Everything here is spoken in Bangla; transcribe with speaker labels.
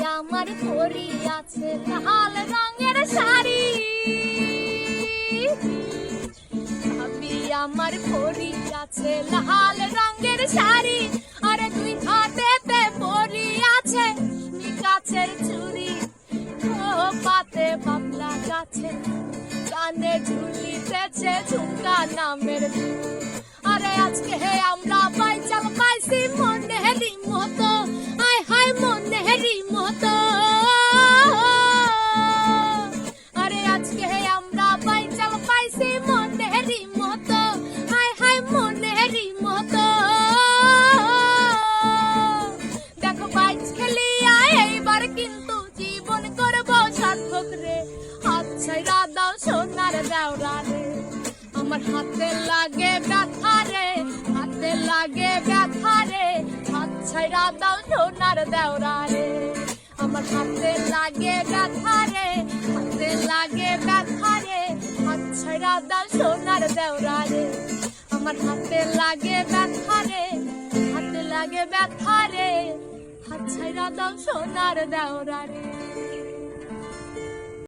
Speaker 1: আমার পরি আছে লাল রঙের শাড়ি, ভাবি আমার পরি আছে লাল রঙের শাড়ি, আরে দুই হাতেতে পরি আছে কাছের চুড়ি, পাতে বাবলা গাছে কানে ঝুলিতেছে ঝুমকা নামের দুল। আরে আজকে আমরা পাইচাল পাইছি মনেরই মতো, আয় হায় মনেরই মতো। আরে আজকে আমরা পাইচাল পাইছি মনেরই মতো, আয় হায় মনেরই মতো। দেখো বাইচ খেলিয়া এইবার কিন্তু জীবন করবো সার্থক রে, হাত ছাইরা দাও সোনার দেওরা রে। আমার হাতে লাগে ব্যথা রে, হাতে লাগে ব্যথা রে, হাত ছাইরা দাও সোনার দেওরা রে। আমার হাতে লাগে ব্যথা রে, হাতে লাগে ব্যথা রে, হাত ছাইরা দাও সোনার দেওরা রে। আমার হাতে লাগে ব্যথা রে, হাতে লাগে ব্যথা রে, হাত ছাইরা দাও সোনার দেওরা রে।